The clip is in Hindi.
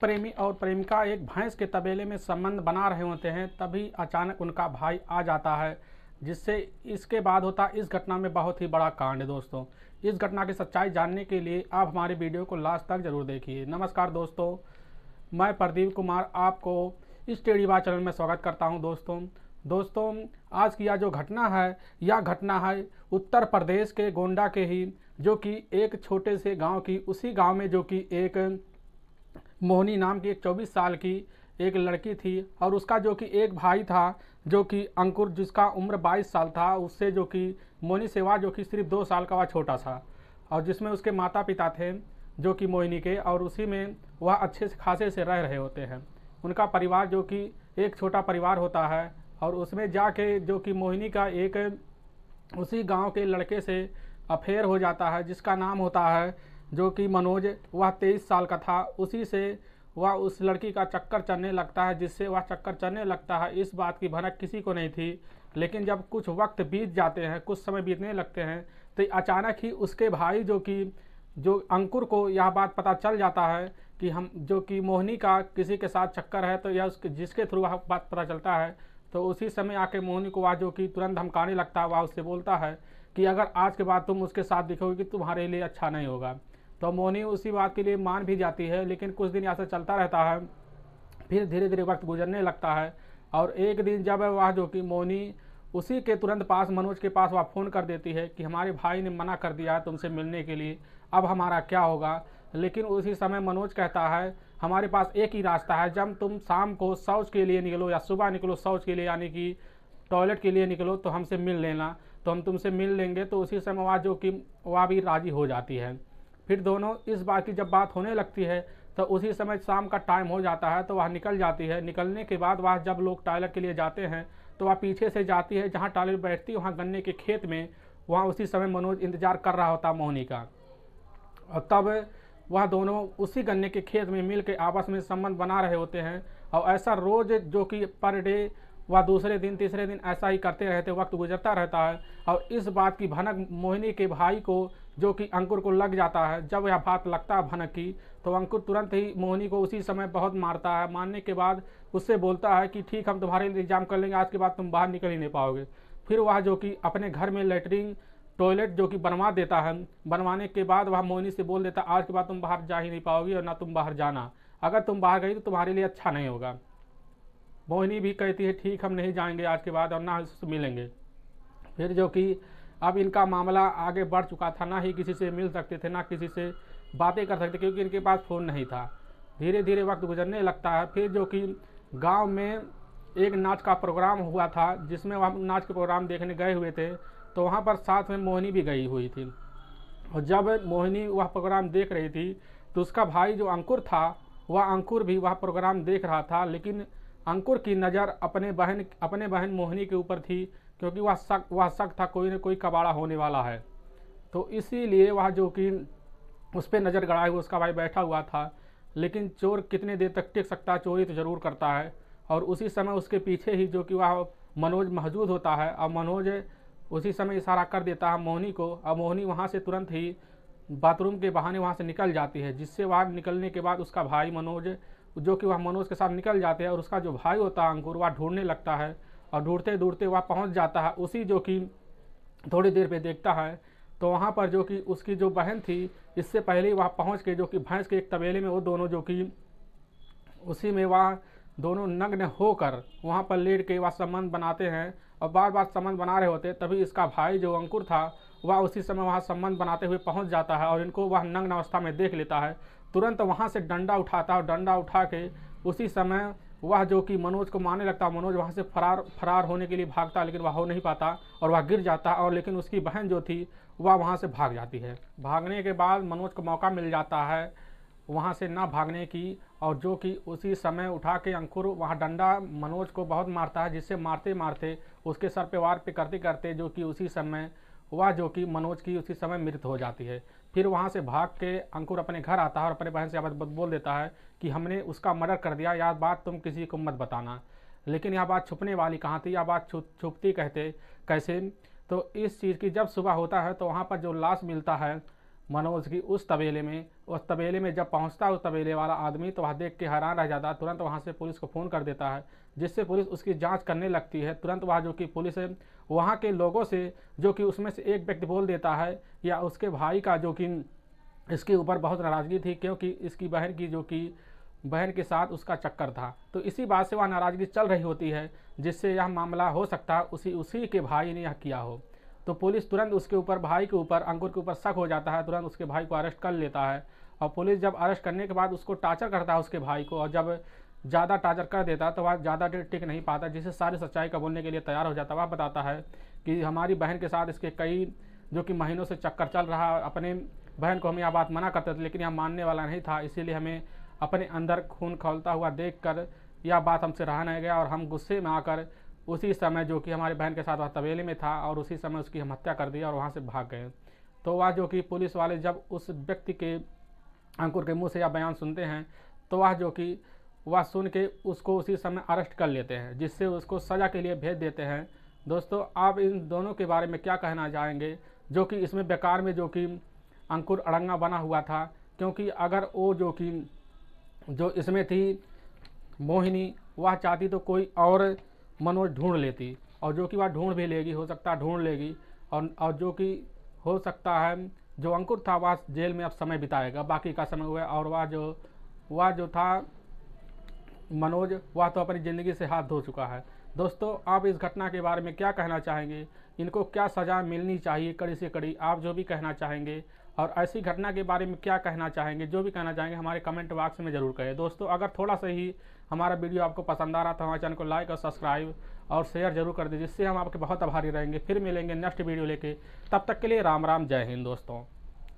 प्रेमी और प्रेमिका एक भैंस के तबेले में संबंध बना रहे होते हैं, तभी अचानक उनका भाई आ जाता है, जिससे इसके बाद होता है इस घटना में बहुत ही बड़ा कांड है। दोस्तों, इस घटना की सच्चाई जानने के लिए आप हमारे वीडियो को लास्ट तक जरूर देखिए। नमस्कार दोस्तों, मैं प्रदीप कुमार आपको इस टेढ़ी बात चैनल में स्वागत करता हूं। दोस्तों, आज की यह जो घटना है, यह घटना है उत्तर प्रदेश के गोंडा के ही, जो कि एक छोटे से गांव की, उसी गांव में जो कि एक मोहनी नाम की एक 24 साल की एक लड़की थी, और उसका जो कि एक भाई था जो कि अंकुर, जिसका उम्र 22 साल था। उससे जो कि मोहिनी सेवा जो कि सिर्फ 2 साल का वह छोटा था, और जिसमें उसके माता पिता थे जो कि मोहिनी के, और उसी में वह अच्छे से खासे से रह रहे होते हैं। उनका परिवार जो कि एक छोटा परिवार होता है, और उसमें जाके जो कि मोहिनी का एक उसी गांव के लड़के से अफेयर हो जाता है, जिसका नाम होता है जो कि मनोज। वह 23 साल का था। उसी से वह उस लड़की का चक्कर चलने लगता है, जिससे वह चक्कर चलने लगता है। इस बात की भनक किसी को नहीं थी, लेकिन जब कुछ वक्त बीत जाते हैं, कुछ समय बीतने लगते हैं, तो अचानक ही उसके भाई जो अंकुर को यह बात पता चल जाता है कि हम जो कि मोहिनी का किसी के साथ चक्कर है। तो यह उसके जिसके थ्रू वह बात पता चलता है, तो उसी समय आके मोहिनी को वह जो कि तुरंत धमकाने लगता है। वह उससे बोलता है कि अगर आज के बाद तुम उसके साथ दिखोगे कि तुम्हारे लिए अच्छा नहीं होगा। तो मोहिनी उसी बात के लिए मान भी जाती है, लेकिन कुछ दिन ऐसा चलता रहता है। फिर धीरे धीरे वक्त गुजरने लगता है, और एक दिन जब वह जो कि मोहिनी उसी के तुरंत पास, मनोज के पास, वह फ़ोन कर देती है कि हमारे भाई ने मना कर दिया है तुमसे मिलने के लिए, अब हमारा क्या होगा। लेकिन उसी समय मनोज कहता है हमारे पास एक ही रास्ता है, जब तुम शाम को शौच के लिए निकलो या सुबह निकलो शौच के लिए, यानी कि टॉयलेट के लिए निकलो, तो हमसे मिल लेना, तो हम तुमसे मिल लेंगे। तो उसी समय वह जो कि वह भी राज़ी हो जाती है। फिर दोनों इस बात की जब बात होने लगती है, तो उसी समय शाम का टाइम हो जाता है, तो वह निकल जाती है। निकलने के बाद वह जब लोग टॉयलेट के लिए जाते हैं, तो वह पीछे से जाती है, जहाँ टॉयलेट बैठती है वहाँ गन्ने के खेत में। वहाँ उसी समय मनोज इंतजार कर रहा होता मोहिनी का, और तब वह दोनों उसी गन्ने के खेत में मिल के आपस में संबंध बना रहे होते हैं। और ऐसा रोज जो कि पर डे वह दूसरे दिन तीसरे दिन ऐसा ही करते रहते, वक्त गुजरता रहता है। और इस बात की भनक मोहिनी के भाई को जो कि अंकुर को लग जाता है। जब यह बात लगता है भनक की, तो अंकुर तुरंत ही मोहिनी को उसी समय बहुत मारता है। मारने के बाद उससे बोलता है कि ठीक, हम तुम्हारे लिए इंतजाम कर लेंगे, आज के बाद तुम बाहर निकल ही नहीं पाओगे। फिर वह जो कि अपने घर में लेटरिन टॉयलेट जो कि बनवा देता है। बनवाने के बाद वह मोहिनी से बोल देता है आज के बाद तुम बाहर जा ही नहीं पाओगी, और ना तुम बाहर जाना, अगर तुम बाहर गई तो तुम्हारे लिए अच्छा नहीं होगा। मोहिनी भी कहती है ठीक, हम नहीं जाएंगे आज के बाद, और ना उससे मिलेंगे। फिर जो कि अब इनका मामला आगे बढ़ चुका था, ना ही किसी से मिल सकते थे, ना किसी से बातें कर सकते, क्योंकि इनके पास फ़ोन नहीं था। धीरे धीरे वक्त गुजरने लगता है। फिर जो कि गांव में एक नाच का प्रोग्राम हुआ था, जिसमें वह नाच के प्रोग्राम देखने गए हुए थे, तो वहाँ पर साथ में मोहिनी भी गई हुई थी। और जब मोहिनी वह प्रोग्राम देख रही थी, तो उसका भाई जो अंकुर था, वह अंकुर भी वह प्रोग्राम देख रहा था। लेकिन अंकुर की नज़र अपने बहन मोहिनी के ऊपर थी, क्योंकि वह शक था कोई न कोई कबाड़ा होने वाला है। तो इसीलिए वह जो कि उस पर नज़र गड़ाए हुए उसका भाई बैठा हुआ था। लेकिन चोर कितने देर तक टिक सकता है, चोरी तो ज़रूर करता है। और उसी समय उसके पीछे ही जो कि वह मनोज मौजूद होता है, और मनोज उसी समय इशारा कर देता है मोहिनी को, और मोहिनी वहाँ से तुरंत ही बाथरूम के बहाने वहाँ से निकल जाती है। जिससे वहाँ निकलने के बाद उसका भाई मनोज जो कि वह मनोज के साथ निकल जाते हैं, और उसका जो भाई होता है अंकुर, वह ढूंढने लगता है। और ढूंढते ढूंढते वह पहुँच जाता है उसी जो कि थोड़ी देर पे देखता है, तो वहाँ पर जो कि उसकी जो बहन थी, इससे पहले ही वह पहुँच के जो कि भैंस के एक तबेले में वो दोनों जो कि उसी में वह दोनों नग्न होकर वहाँ पर लेट के वह संबंध बनाते हैं, और बार बार संबंध बना रहे होते। तभी इसका भाई जो अंकुर था, वह उसी समय वहाँ संबंध बनाते हुए पहुँच जाता है, और इनको वह नग्न अवस्था में देख लेता है। तुरंत वहाँ से डंडा उठाता है, और डंडा उठा के उसी समय वह जो कि मनोज को मारने लगता है। मनोज वहाँ से फरार होने के लिए भागता है, लेकिन वह हो नहीं पाता, और वह गिर जाता है। और लेकिन उसकी बहन जो थी वह वहाँ से भाग जाती है। भागने के बाद मनोज को मौका मिल जाता है वहाँ से ना भागने की, और जो कि उसी समय उठा के अंकुर वहाँ डंडा मनोज को बहुत मारता है, जिससे मारते मारते उसके सर पे वार पे करते करते जो कि उसी समय वह जो कि मनोज की उसी समय मृत्यु हो जाती है। फिर वहाँ से भाग के अंकुर अपने घर आता है, और अपने बहन से यह बात बोल देता है कि हमने उसका मर्डर कर दिया, यह बात तुम किसी को मत बताना। लेकिन यह बात छुपने वाली कहाँ थी, यह बात छुपती कैसे। तो इस चीज़ की जब सुबह होता है, तो वहाँ पर जो लाश मिलता है मनोज की उस तबेले में जब पहुंचता है उस तबेले वाला आदमी, तो वह देख के हैरान रह जाता है। तुरंत वहां से पुलिस को फ़ोन कर देता है, जिससे पुलिस उसकी जांच करने लगती है। तुरंत वह जो कि पुलिस वहाँ के लोगों से, जो कि उसमें से एक व्यक्ति बोल देता है या उसके भाई का, जो कि इसके ऊपर बहुत नाराज़गी थी क्योंकि इसकी बहन के साथ उसका चक्कर था। तो इसी बात से वह नाराज़गी चल रही होती है, जिससे यह मामला हो सकता है उसी के भाई ने यह किया हो। तो पुलिस तुरंत उसके ऊपर, भाई के ऊपर, अंकुर के ऊपर शक हो जाता है। तुरंत उसके भाई को अरेस्ट कर लेता है और पुलिस जब अरेस्ट करने के बाद उसको टार्चर करता है उसके भाई को, और जब ज़्यादा टार्चर कर देता है तो वह ज़्यादा देर टिक नहीं पाता, जिससे सारी सच्चाई का बोलने के लिए तैयार हो जाता है। वह बताता है कि हमारी बहन के साथ इसके कई जो कि महीनों से चक्कर चल रहा। अपने बहन को हम यह बात मना करते थे, लेकिन यह मानने वाला नहीं था, इसीलिए हमें अपने अंदर खून खौलता हुआ देखकर यह बात हमसे रहा नहीं गया और हम गुस्से में आकर उसी समय जो कि हमारी बहन के साथ वह तबेले में था और उसी समय उसकी हम हत्या कर दी और वहाँ से भाग गए। तो वह जो कि पुलिस वाले जब उस व्यक्ति के, अंकुर के मुँह से यह बयान सुनते हैं, तो वह सुन के उसको उसी समय अरेस्ट कर लेते हैं, जिससे उसको सज़ा के लिए भेज देते हैं। दोस्तों, आप इन दोनों के बारे में क्या कहना चाहेंगे, जो कि इसमें बेकार में जो कि अंकुर अड़ंगा बना हुआ था? क्योंकि अगर वो जो इसमें थी मोहिनी, वह चाहती तो कोई और मनोज ढूंढ लेती, और जो कि वह ढूंढ भी लेगी, हो सकता है ढूंढ लेगी, और जो कि हो सकता है जो अंकुर था वह जेल में अब समय बिताएगा बाकी का समय हुआ, और वह जो था मनोज, वह तो अपनी ज़िंदगी से हाथ धो चुका है। दोस्तों, आप इस घटना के बारे में क्या कहना चाहेंगे? इनको क्या सज़ा मिलनी चाहिए, कड़ी से कड़ी? आप जो भी कहना चाहेंगे, और ऐसी घटना के बारे में क्या कहना चाहेंगे, जो भी कहना चाहेंगे हमारे कमेंट बॉक्स में ज़रूर करें। दोस्तों, अगर थोड़ा सा ही हमारा वीडियो आपको पसंद आ रहा तो हमारे चैनल को लाइक और सब्सक्राइब और शेयर जरूर कर दीजिए, जिससे हम आपके बहुत आभारी रहेंगे। फिर मिलेंगे नेक्स्ट वीडियो लेके, तब तक के लिए राम राम, जय हिंद दोस्तों।